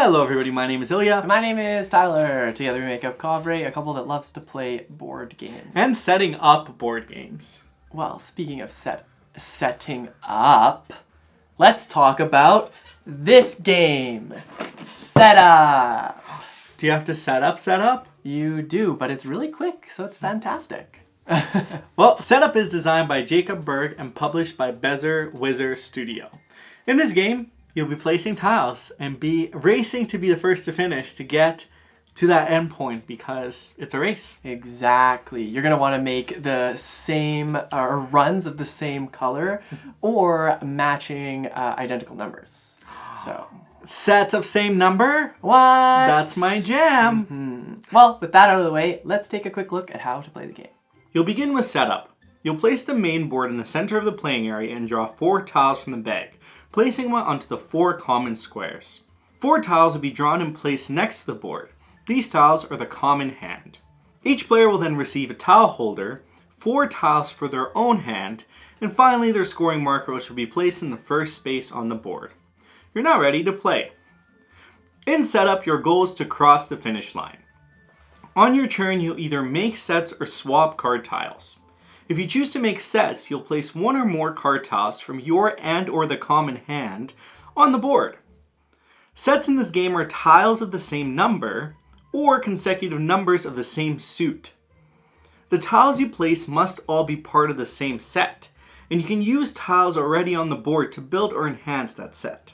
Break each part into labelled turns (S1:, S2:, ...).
S1: Hello everybody, my name is Ilya.
S2: And my name is Tyler. Together we make up Kovray, a couple that loves to play board games.
S1: And setting up board games.
S2: Well, speaking of setting up, let's talk about this game. Setup.
S1: Do you have to set up?
S2: You do, but it's really quick, so it's fantastic.
S1: Well, Setup is designed by Jacob Berg and published by Bezzerwizzer Studio. In this game, you'll be placing tiles and be racing to be the first to finish to get to that end point because it's a race.
S2: Exactly. You're going to want to make the same runs of the same color or matching identical numbers. So,
S1: sets of same number?
S2: What?
S1: That's my jam.
S2: Mm-hmm. Well, with that out of the way, let's take a quick look at how to play the game.
S1: You'll begin with Setup. You'll place the main board in the center of the playing area and draw 4 tiles from the bag, placing one onto the 4 common squares. 4 tiles will be drawn and placed next to the board. These tiles are the common hand. Each player will then receive a tile holder, 4 tiles for their own hand, and finally their scoring marker, which will be placed in the first space on the board. You're now ready to play. In Setup, your goal is to cross the finish line. On your turn, you'll either make sets or swap card tiles. If you choose to make sets, you'll place 1 or more card tiles from your and or the common hand on the board. Sets in this game are tiles of the same number or consecutive numbers of the same suit. The tiles you place must all be part of the same set, and you can use tiles already on the board to build or enhance that set.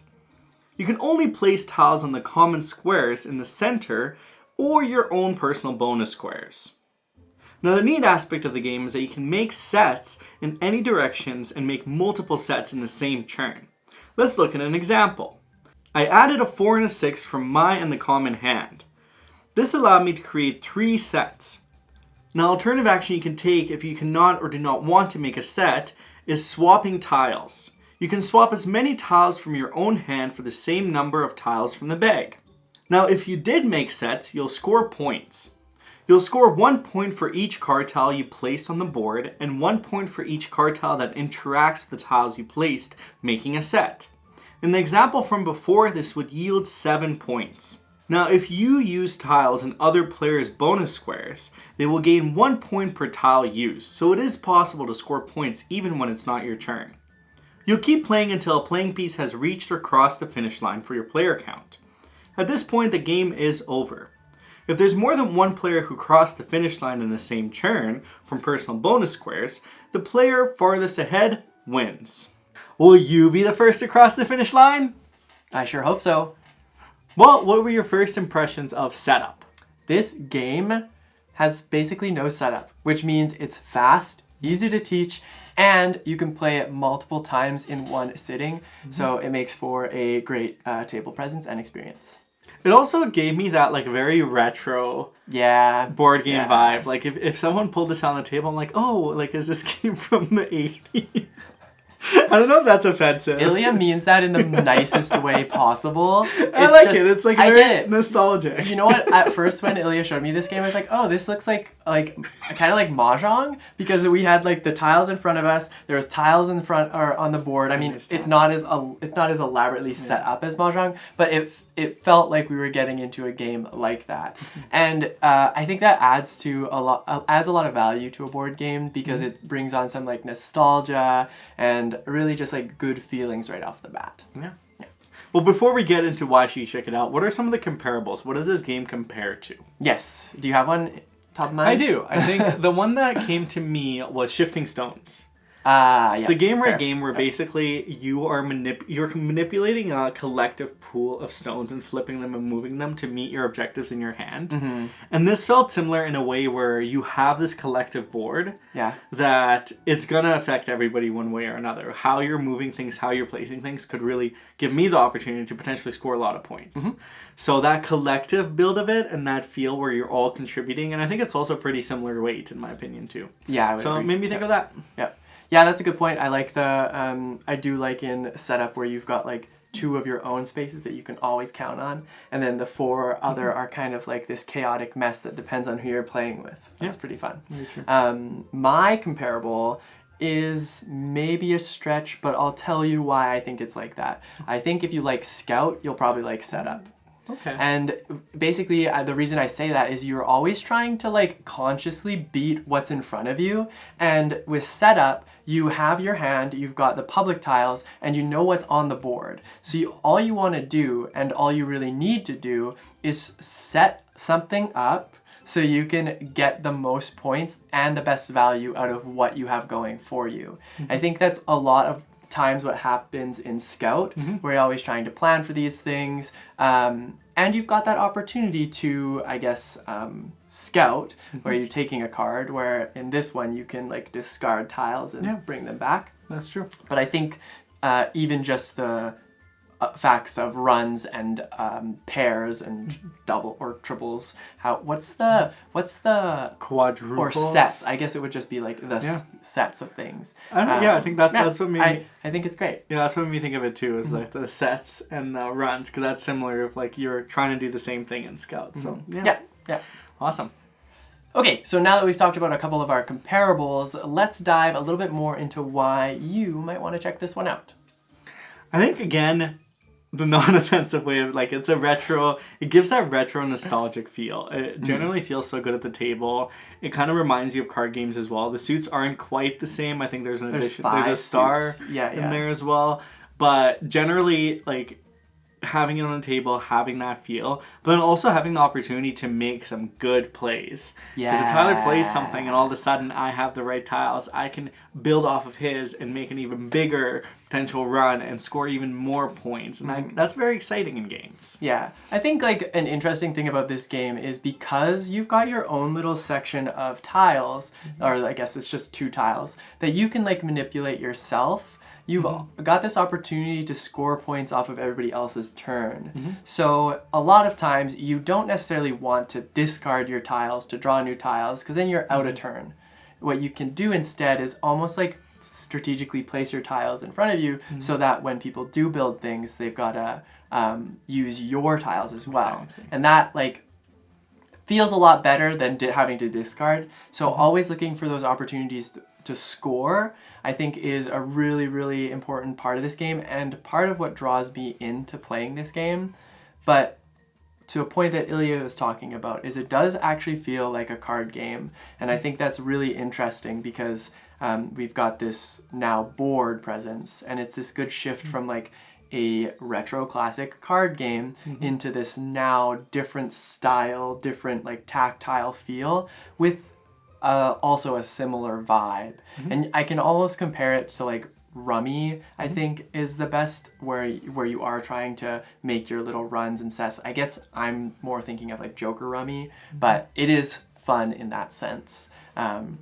S1: You can only place tiles on the common squares in the center or your own personal bonus squares. Now the neat aspect of the game is that you can make sets in any directions and make multiple sets in the same turn. Let's look at an example. I added a 4 and a 6 from my and the common hand. This allowed me to create 3 sets. Now alternative action you can take if you cannot or do not want to make a set is swapping tiles. You can swap as many tiles from your own hand for the same number of tiles from the bag. Now if you did make sets, you'll score points. You'll score 1 point for each card tile you placed on the board and 1 point for each card tile that interacts with the tiles you placed, making a set. In the example from before, this would yield 7 points. Now if you use tiles in other players' bonus squares, they will gain 1 point per tile used, so it is possible to score points even when it's not your turn. You'll keep playing until a playing piece has reached or crossed the finish line for your player count. At this point, the game is over. If there's more than one player who crossed the finish line in the same turn from personal bonus squares, the player farthest ahead wins. Will you be the first to cross the finish line?
S2: I sure hope so.
S1: Well, what were your first impressions of Setup?
S2: This game has basically no setup, which means it's fast, easy to teach, and you can play it multiple times in one sitting, so it makes for a great table presence and experience.
S1: It also gave me that very retro board game vibe. Like if someone pulled this on the table, I'm like, oh, is this game from the 80s? I don't know if that's offensive.
S2: Ilya means that in the nicest way possible.
S1: I like it. It's very nostalgic.
S2: You know what? At first, when Ilya showed me this game, I was like, "Oh, this looks like kind of like mahjong," because we had the tiles in front of us. There was tiles in front or on the board. I mean, it's not as elaborately set up as mahjong, but it felt like we were getting into a game like that. And I think that adds a lot of value to a board game because it brings on some nostalgia and really just good feelings right off the bat.
S1: Yeah. Well, before we get into why you should check it out, what are some of the comparables? What does this game compare to?
S2: Yes. Do you have one top of mind?
S1: I do. I think the one that came to me was Shifting Stones. It's a game where basically you're manipulating a collective pool of stones and flipping them and moving them to meet your objectives in your hand. Mm-hmm. And this felt similar in a way where you have this collective board that it's going to affect everybody one way or another. How you're moving things, how you're placing things could really give me the opportunity to potentially score a lot of points. Mm-hmm. So that collective build of it and that feel where you're all contributing, and I think it's also pretty similar weight in my opinion too.
S2: Yeah, I would agree.
S1: It made me think of that.
S2: Yeah. Yeah, that's a good point. I like I do like in Setup where you've got 2 of your own spaces that you can always count on, and then the 4 other are kind of this chaotic mess that depends on who you're playing with. That's pretty fun.
S1: Very true.
S2: My comparable is maybe a stretch, but I'll tell you why I think it's like that. I think if you like Scout, you'll probably like Setup.
S1: Okay.
S2: And basically, the reason I say that is you're always trying to like consciously beat what's in front of you. And with setup, you have your hand, you've got the public tiles, and you know what's on the board. So all you want to do, and all you really need to do, is set something up so you can get the most points and the best value out of what you have going for you. I think that's a lot of times what happens in Scout, where you're always trying to plan for these things. And you've got that opportunity to, I guess, scout, where you're taking a card, where in this one you can like discard tiles and bring them back.
S1: That's true.
S2: But I think even just the facts of runs and pairs and double or triples. What's the
S1: quadruples
S2: or sets? I guess it would just be like the sets of things.
S1: I think that's what made me.
S2: I think it's great.
S1: Yeah, that's what made me think of it too. Is like the sets and the runs, because that's similar. If like you're trying to do the same thing in Scout. So
S2: yeah.
S1: Awesome.
S2: Okay, so now that we've talked about a couple of our comparables, let's dive a little bit more into why you might want to check this one out.
S1: I think again, the non-offensive way of like, it's a retro, it gives that retro nostalgic feel. It generally feels so good at the table. It kind of reminds you of card games as well. The suits aren't quite the same. I think there's an addition. There's a star in there as well. But generally, like, having it on the table, having that feel, but then also having the opportunity to make some good plays. Because if Tyler plays something and all of a sudden I have the right tiles, I can build off of his and make an even bigger potential run and score even more points. And that's very exciting in games.
S2: Yeah. I think like an interesting thing about this game is because you've got your own little section of tiles, or I guess it's just 2 tiles, that you can like manipulate yourself. You've got this opportunity to score points off of everybody else's turn. So a lot of times you don't necessarily want to discard your tiles to draw new tiles, because then you're out of turn. What you can do instead is almost like strategically place your tiles in front of you so that when people do build things, they've got to use your tiles as well. Exactly. And that like feels a lot better than having to discard. So always looking for those opportunities to score, I think, is a really, really important part of this game, and part of what draws me into playing this game. But to a point that Ilya was talking about, is it does actually feel like a card game. And I think that's really interesting because we've got this now board presence, and it's this good shift from like a retro classic card game into this now different style, different like tactile feel with also a similar vibe. And I can almost compare it to like Rummy, I think, is the best, where you are trying to make your little runs and sets. I guess I'm more thinking of like Joker Rummy, but it is fun in that sense. And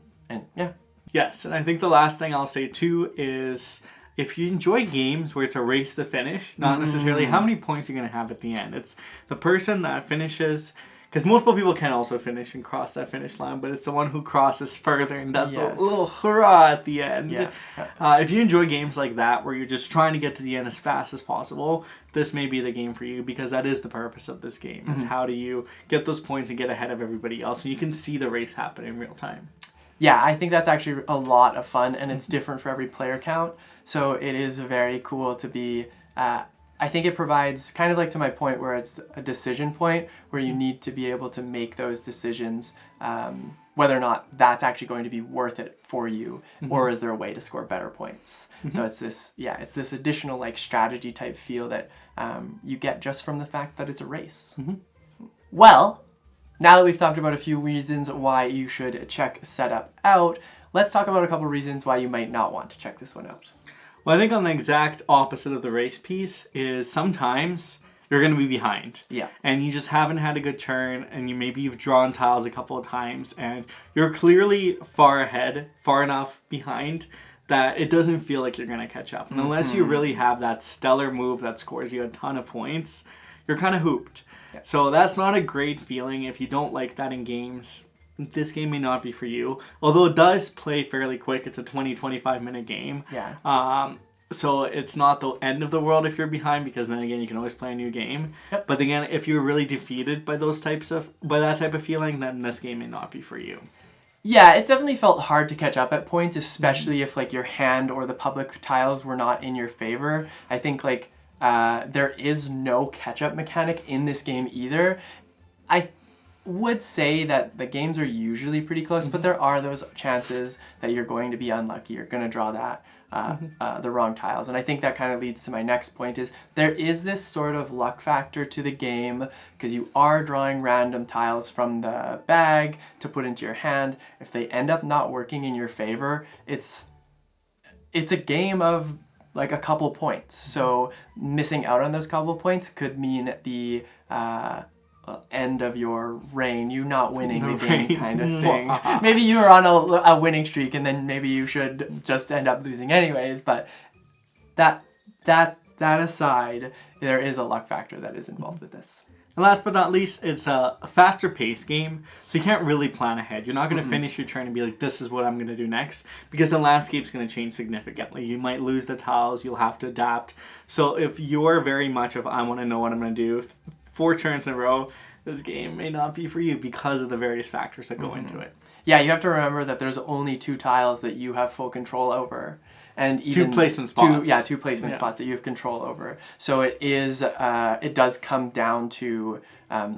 S2: yeah.
S1: Yes, and I think the last thing I'll say too is, if you enjoy games where it's a race to finish, not necessarily how many points you're going to have at the end. It's the person that finishes, because multiple people can also finish and cross that finish line, but it's the one who crosses further and does a little hurrah at the end. If you enjoy games like that, where you're just trying to get to the end as fast as possible, this may be the game for you, because that is the purpose of this game, is how do you get those points and get ahead of everybody else, and you can see the race happen in real time.
S2: Yeah, I think that's actually a lot of fun, and it's different for every player count, so it is very cool to be... I think it provides, kind of like to my point, where it's a decision point where you need to be able to make those decisions, whether or not that's actually going to be worth it for you, or is there a way to score better points. So it's this additional like strategy type feel that you get just from the fact that it's a race. Well, now that we've talked about a few reasons why you should check Setup out, let's talk about a couple reasons why you might not want to check this one out.
S1: Well, I think on the exact opposite of the race piece is sometimes you're going to be behind.
S2: Yeah.
S1: And you just haven't had a good turn, and you've drawn tiles a couple of times, and you're clearly far ahead, far enough behind, that it doesn't feel like you're going to catch up. And unless you really have that stellar move that scores you a ton of points, you're kind of hooped. Yeah. So that's not a great feeling. If you don't like that in games, this game may not be for you. Although it does play fairly quick. It's a 20-25 minute game.
S2: Yeah.
S1: So it's not the end of the world if you're behind, because then again you can always play a new game.
S2: Yep.
S1: But again, if you're really defeated by that type of feeling, then this game may not be for you.
S2: Yeah, it definitely felt hard to catch up at points, especially if like your hand or the public tiles were not in your favor. I think like There is no catch-up mechanic in this game either. I would say that the games are usually pretty close, but there are those chances that you're going to be unlucky. You're going to draw that the wrong tiles. And I think that kind of leads to my next point is there is this sort of luck factor to the game because you are drawing random tiles from the bag to put into your hand. If they end up not working in your favor, it's a game of like a couple points. So missing out on those couple points could mean the end of your reign, you not winning the game kind of thing. Maybe you were on a winning streak and then maybe you should just end up losing anyways, but that aside, there is a luck factor that is involved with this.
S1: And last but not least, it's a faster paced game, so you can't really plan ahead. You're not going to finish your turn and be like, this is what I'm going to do next, because the landscape's going to change significantly. You might lose the tiles, you'll have to adapt. So if you're very much of, I want to know what I'm going to do 4 turns in a row, this game may not be for you because of the various factors that go into it.
S2: Yeah, you have to remember that there's only 2 tiles that you have full control over. And even
S1: 2 placement spots.
S2: 2 placement spots that you have control over. So it does come down to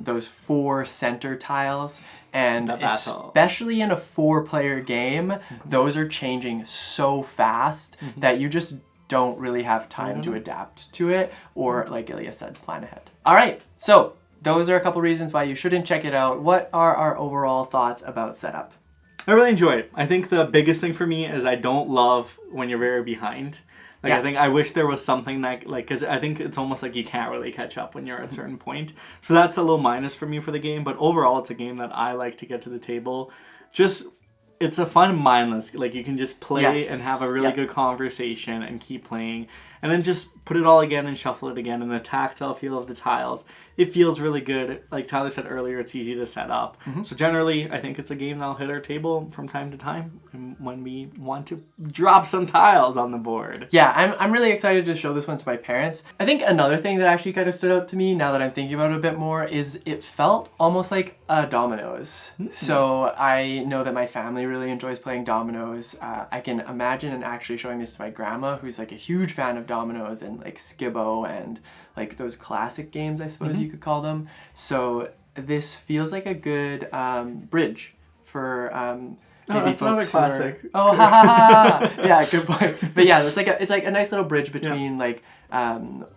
S2: those 4 center tiles, and especially in a 4-player game, those are changing so fast that you just don't really have time to adapt to it, or like Ilya said, plan ahead. All right, so those are a couple reasons why you shouldn't check it out. What are our overall thoughts about setup?
S1: I really enjoy it. I think the biggest thing for me is I don't love when you're very behind. Like, I think I wish there was something that, like, because I think it's almost like you can't really catch up when you're at a certain point. So that's a little minus for me for the game. But overall, it's a game that I like to get to the table. It's a fun, mindless, like you can just play and have a really good conversation and keep playing. And then just put it all again and shuffle it again. And the tactile feel of the tiles, it feels really good. Like Tyler said earlier, it's easy to set up. So generally, I think it's a game that'll hit our table from time to time when we want to drop some tiles on the board.
S2: Yeah, I'm really excited to show this one to my parents. I think another thing that actually kind of stood out to me now that I'm thinking about it a bit more is it felt almost like dominoes. So I know that my family really enjoys playing dominoes. I can imagine and actually showing this to my grandma, who's like a huge fan of dominoes and like Skibbo and like those classic games, I suppose you could call them. So this feels like a good bridge for maybe
S1: that's another classic.
S2: Oh, ha ha ha! Yeah, good point. But yeah, it's like a nice little bridge between like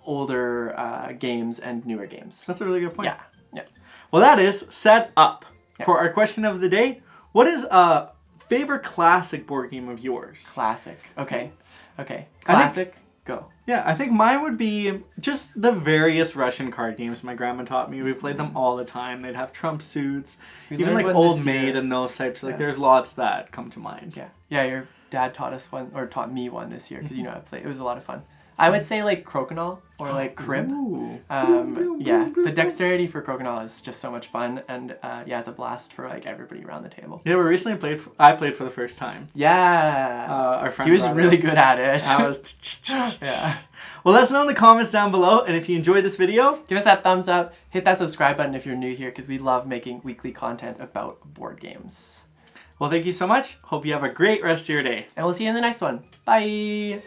S2: older games and newer games.
S1: That's a really good point.
S2: Yeah.
S1: Well, that is set up. For our question of the day, what is a favorite classic board game of yours?
S2: Classic. Okay. Classic. Go.
S1: Yeah, I think mine would be just the various Russian card games my grandma taught me. We played them all the time. They'd have trump suits, even like Old Maid and those types. Like there's lots that come to mind.
S2: Yeah, your dad taught us one, or taught me one this year, because you know I played. It was a lot of fun. I would say like Crokinole or like Crib. Yeah, the dexterity for Crokinole is just so much fun, and yeah, it's a blast for like everybody around the table.
S1: Yeah, we recently I played for the first time.
S2: Yeah.
S1: Our friend
S2: he was really good at it.
S1: I was.
S2: Yeah.
S1: Well, let us know in the comments down below, and if you enjoyed this video,
S2: give us that thumbs up, hit that subscribe button if you're new here, because we love making weekly content about board games.
S1: Well, thank you so much. Hope you have a great rest of your day.
S2: And we'll see you in the next one. Bye!